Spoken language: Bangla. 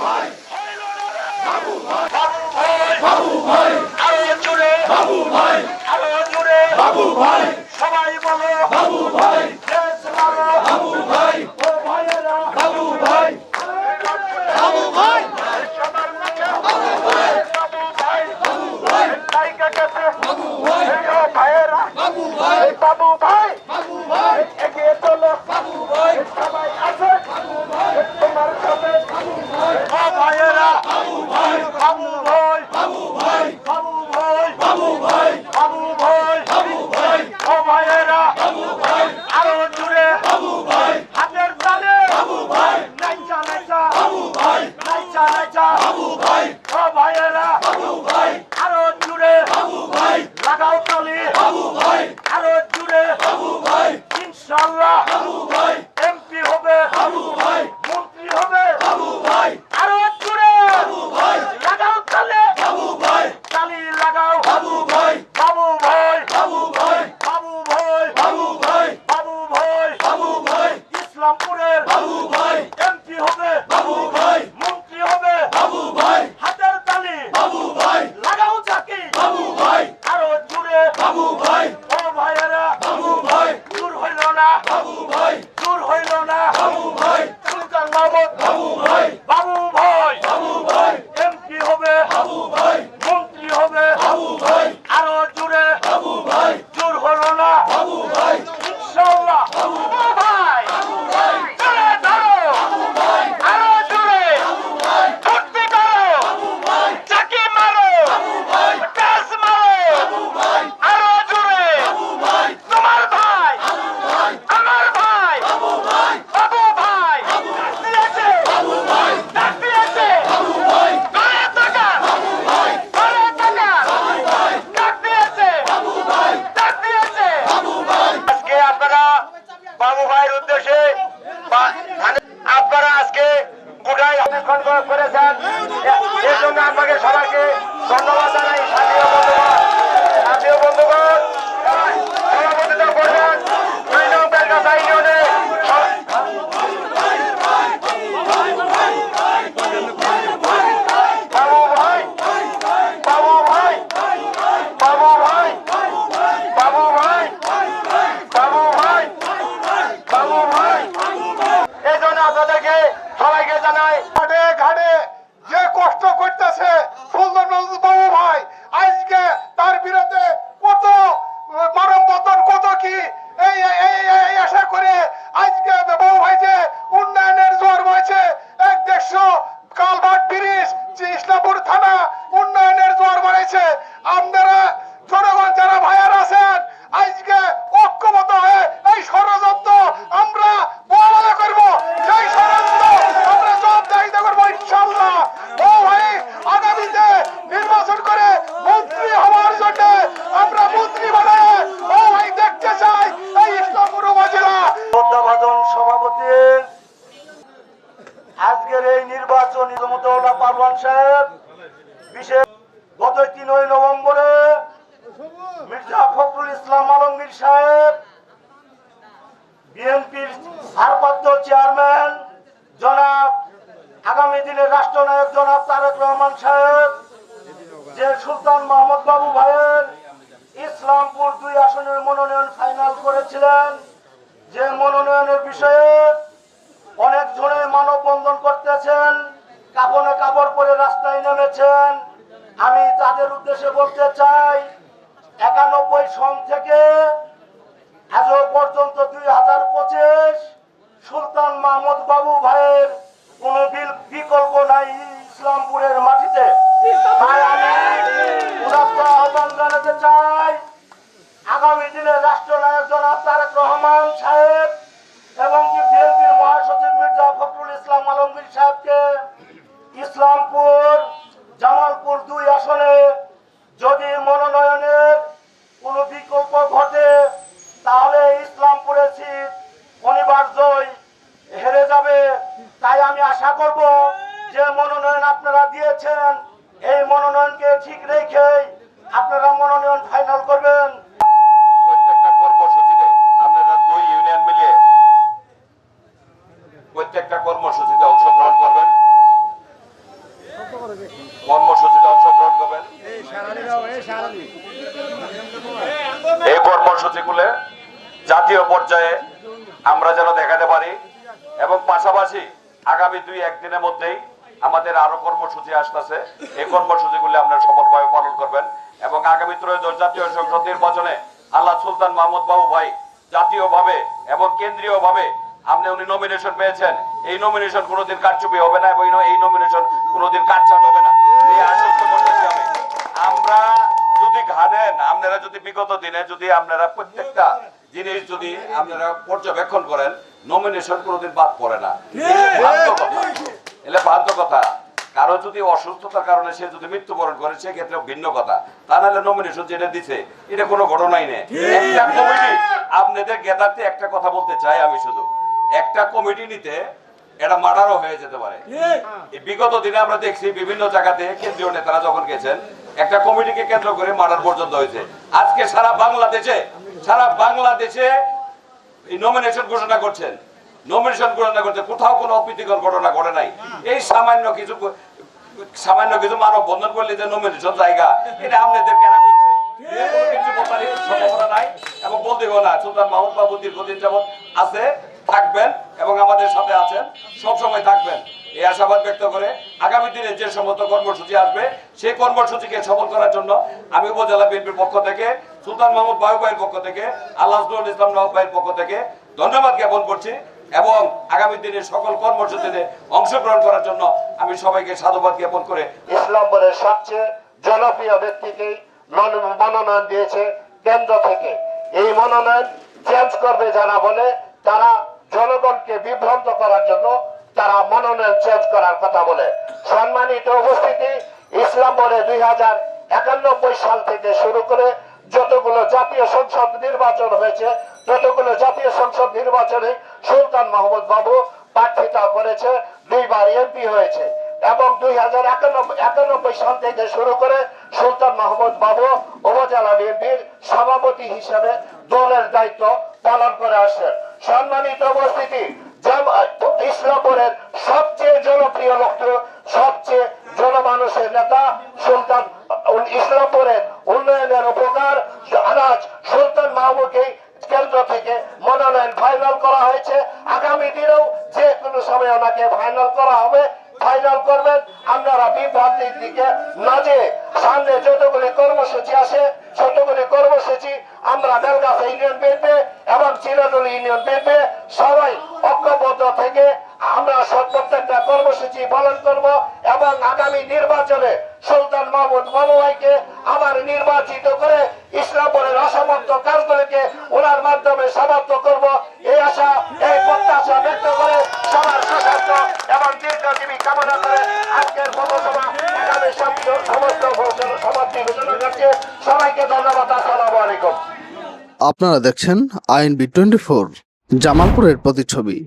ভাই বাবু ভাই বাবু ভাই আরো জোরে বাবু ভাই আরো জোরে বাবু ভাই সবাই বলো বাবু ভাই দেশ মারো বাবু ভাই ও ভাইয়েরা বাবু ভাই বাবু ভাই সবার মুখে বাবু ভাই বাবু ভাই বাবু ভাই লাইকা কাছে বাবু ভাই ও ভাইয়েরা বাবু ভাই বাবু ভাই বাবু ভাই এগিয়ে চলো বাবু ভাই সবাই আছে বাবু ভাই তোমার সাথে বাবু ভাই ও ভাইয়েরা বাবু ভাই বাবু ভাই বাবু ভাই বাবু ভাই বাবু ভাই বাবু ভাই বাবু ভাই ও ভাইয়েরা বাবু ভাই আরো জোরে বাবু ভাই হাতের তালে বাবু ভাই নাইচা নাইচা বাবু ভাই নাইচা নাইচা বাবু ভাই ও ভাইয়েরা বাবু ভাই আরো জোরে বাবু ভাই লাগাও তালি বাবু ভাই আরো জোরে বাবু ভাই ইনশাআল্লাহ বাবু ভাই এমপি হবে বাবু ভাই মন্ত্রী হবে বাবু ভাই আরো জোরে বাবু ভাই লাগাও তালে বাবু ভাই তালি লাগাও বাবু ভাই বাবু ভাই বাবু ভাই বাবু ভাই বাবু ভাই বাবু ভাই বাবু ভাই ইসলামপুরের বাবু ভাই এমপি হবে বাবু ভাই মন্ত্রী হবে বাবু ভাই হাতের তালি বাবু ভাই লাগাও চাকি বাবু ভাই আরো জোরে বাবু ভাই ও ভাইয়েরা বাবু ভাই দূর হইল না বাবু ভাই দূর হইল না বাবু ভাই সুলতান মাহমুদ বাবু ভাই বাবু ভাই বাবু ভাই এমপি হবে বাবু ভাই মন্ত্রী হবে বাবু ভাই আরো জোরে বাবু ভাই দূর হইল না বাবু ভাই ইনশাআল্লাহ বাবু ভাই বাবু ভাই জোরে ধরো বাবু ভাই আরো জোরে বাবু ভাই ফুটতে করো বাবু ভাই চাকি মারো বাবু ভাই টাস মারো বাবু ভাই আরো জোরে বাবু ভাই তোমার ভাই বাবু ভাই আমার ভাই বাবু ভাই বাবু ভাই দিয়েছে বাবু ভাই ডাক দিয়েছে বাবু ভাই গায়ে টাকা বাবু ভাই গায়ে টাকা বাবু ভাই ডাক দিয়েছে বাবু ভাই ডাক দিয়েছে বাবু ভাই আজকে আপনারা বাবু ভাইয়ের উদ্দেশ্যে আপনারা আজকে গোটাই অনেকক্ষণ করেছেন এর জন্য আপনাকে সবাইকে ধন্যবাদ জানাই সাথীয় বন্ধুগণ সভাপতিত্ব করবেন 2 নং বেলগাছা ইউনিয়নে বাবু ভাই বাবু ভাই বাবু ভাই বাবু ভাই বাবু ভাই বাবু ভাই এই জন্য আপনাদেরকে সবাইকে জানাই ঘাটে ঘাটে যে কষ্ট করতেছে সুলতান মাহমুদ বাবু ভাই আজকে তার বিরুদ্ধে কত মানব বন্ধন কত কি এই আশা করে আজকে বাবু ভাই যে উন্নয়নের জোয়ার বইছে 1-150 কালভার্ট ব্রিজ ইসলামপুর থানা উন্নয়নের জোয়ার বাড়াইছে আপনারা জনগণ যারা ভাইয়ার আছেন আজকে ঐক্যবদ্ধ হয়ে এই ষড়যন্ত্র আমরা মোকাবেলা করব সেই ষড়যন্ত্র আমরা জবাবদিহিতা করবো ইনশাআল্লাহ ও ভাই আগামীতে নির্বাচন করে মন্ত্রী হওয়ার জন্য আমরা মন্ত্রী বানায় ও ভাই দেখতে চাই এই ইসলামপুর উপজেলা পদ্মাভাজন সভাপতি আজকের এই নির্বাচন ইসমতুল্লাহ পারওয়ান সাহেব বিশেষ গত 3 নভেম্বরে মির্জা ফখরুল ইসলাম আলমগীর সাহেব বিএনপির ভারপ্রাপ্ত চেয়ারম্যান জনাব আগামী দিনের রাষ্ট্রনায়ক জনাব তারেক রহমান সাহেব যে সুলতান মাহমুদ বাবু ভাইয়ের ইসলামপুর 2 আসনের মনোনয়ন ফাইনাল করেছিলেন যে মনোনয়নের বিষয়ে অনেক জনে মানববন্ধন করতেছেন কাপড়ে কাপড় পরে রাস্তায় নেমেছেন আমি তাদের উদ্দেশ্যে বলতে চাই 91 সন থেকে আজ পর্যন্ত 2025 সুলতান মাহমুদ বাবু ভাইয়ের কোন বিকল্প নাই ইসলামপুরের মাটিতে তাই আমি উদাত্ত আহ্বান জানাতে চাই আগামী দিনে রাষ্ট্রনায়ক জনাব তারেক রহমান সাহেব এবং বিএনপির মহাসচিব মির্জা ফখরুল ইসলাম আলমগীর সাহেবকে ইসলামপুর জামালপুর 2 আসনে যদি মনোনয়নের কোনো বিকল্প ঘটে তাহলে ইসলামপুরের সিট অনিবার্যই হেরে যাবে তাই আমি আশা করব যে মনোনয়ন আপনারা দিয়েছেন এই মনোনয়নকে ঠিক রেখে আপনারা মনোনয়ন ফাইনাল করবেন প্রত্যেকটা কর্মসূচিতে আপনারা 2 ইউনিয়ন মিলিয়ে প্রত্যেকটা কর্মসূচিতে অংশগ্রহণ করবেন পর্যায়ে আমরা যেন দেখাতে পারি এবং পাশাপাশি আগামী 2-1 দিনের মধ্যেই আমাদের আরো কর্মসূচি আসতেছে। এই কর্মসূচিগুলি আপনারা সফলভাবে পালন করবেন এবং আগামী ত্রয়োদশ জাতীয় সংসদ নির্বাচনে আল্লাহ সুলতান মাহমুদ বাবু ভাই জাতীয়ভাবে এবং কেন্দ্রীয়ভাবে উনি নমিনেশন পেয়েছেন। এই নমিনেশন কোনোদিন কারচুপি হবে না এবং এই নমিনেশন কোনোদিন কাটছাট হবে না, এই আশ্বস্ত করতেছি আমি। আমরা যদি ঘাটেন, আপনারা যদি বিগত দিনে যদি আপনারা প্রত্যেকটা জিনিস যদি আপনারা পর্যবেক্ষণ করেন, নমিনেশন কোনোদিন বাদ পড়ে না। এলে ভ্রান্ত কথা। কারো যদি অসুস্থতার কারণে সে যদি মৃত্যুবরণ করে সেক্ষেত্রে ভিন্ন কথা, তা নাহলে নমিনেশন যেটা দিছে এটা কোনো ঘটনাই নেই। একটা কমিটি আপনাদের জ্ঞাতার্থে একটা কথা বলতে চাই আমি, শুধু একটা কমিটি নিতে এটা মার্ডারও হয়ে যেতে পারে। বিগত দিনে আমরা দেখছি বিভিন্ন জায়গাতে কেন্দ্রীয় নেতারা যখন গেছেন একটা কমিটিকে কেন্দ্র করে মার্ডার পর্যন্ত হয়েছে। আজকে সারা বাংলাদেশে এই নমিনেশন ঘোষণা করছেন, কোথাও কোনো অপ্রীতিকর ঘটনা ঘটে নাই। এই সামান্য কিছু মানব বন্ধন করলে যে নমিনেশন জায়গা, এটা আপনাদের কেনা বলছে কিছু বলার সম্ভাবনা নাই এবং বলতেও না। সুলতান মাহমুদ বাবু দীর্ঘদিন যাবৎ আছে, থাকবেন এবং আমাদের সাথে আছেন, সবসময় থাকবেন এই আশাবাদ ব্যক্ত করে আগামী দিনে যে সমস্ত কর্মসূচি আসবে সেই কর্মসূচিকে সফল করার জন্য আমি উপজেলা বিএনপির পক্ষ থেকে, সুলতান মাহমুদ বাবু ভাইয়ের পক্ষ থেকে, আল্লাহ ইসলাম নওয়াব ভাইয়ের পক্ষ থেকে ধন্যবাদ জ্ঞাপন করছি এবং আগামী দিনে সকল কর্মসূচিতে অংশগ্রহণ করার জন্য আমি সবাইকে সাধুবাদ জ্ঞাপন করে ইসলাম বোর্ডের সবচেয়ে জনপ্রিয় ব্যক্তিকে মনোনয়ন দিয়েছে কেন্দ্র থেকে। এই মনোনয়ন চেঞ্জ করবে যারা বলে, তারা জনগণকে বিভ্রান্ত করার জন্য তারা মনোনয়ন চেঞ্জ করার কথা বলে। সম্মানিত উপস্থিতি, ইসলাম বোর্ডে 2091 সাল থেকে শুরু করে যতগুলো জাতীয় সংসদ নির্বাচন হয়েছে, ততগুলো জাতীয় সংসদ নির্বাচনে সুলতান মাহমুদ বাবু প্রার্থিতা করেছে, 2 বার এমপি হয়েছে এবং 2091 সাল থেকে শুরু করে সুলতান মাহমুদ বাবু উপজেলা বিএনপির সভাপতি হিসেবে দলের দায়িত্ব পালন করে আসছেন। সম্মানিত উপস্থিতি, ইসলামপুরের সবচেয়ে জনপ্রিয় লোক, সবচেয়ে জনমানুষের নেতা সুলতান, ইসলামপুরের উন্নয়নের উপকার আনাজ সুলতান মাহমুদকে কেন্দ্র থেকে মনোনয়ন ফাইনাল করা হয়েছে। আগামী দিনেও যে কোনো সময় ওনাকে ফাইনাল করা হবে, ফাইনাল করবেন। আপনারা বিভ্রান্তির দিকে না যে সামনে যতগুলি কর্মসূচি আসে ততগুলি কর্মসূচি আমরা বেলগাছা ইউনিয়ন বিএনপি এবং চিরাডুলি ইউনিয়ন বিএনপি সবাই ঐক্যবদ্ধ থেকে আমরা প্রত্যেকটা কর্মসূচি পালন করব এবং আগামী নির্বাচনে সুলতান মাহমুদ বাবু ভাইকে আবার নির্বাচিত করে ইসলামপুরের অসমাপ্ত কাজগুলিকে ওনার মাধ্যমে সমাপ্ত করব, এই আশা, এই প্রত্যাশা ব্যক্ত করে সবার সুস্বাস্থ্য এবং দীর্ঘজীবী কামনা করে আজকের পথসভা এখানে সমস্ত সমাপ্তি ঘোষণা করছে। সবাইকে ধন্যবাদ। আসসালামু আলাইকুম। আপনারা দেখছেন INB24 জামালপুরের প্রতিচ্ছবি।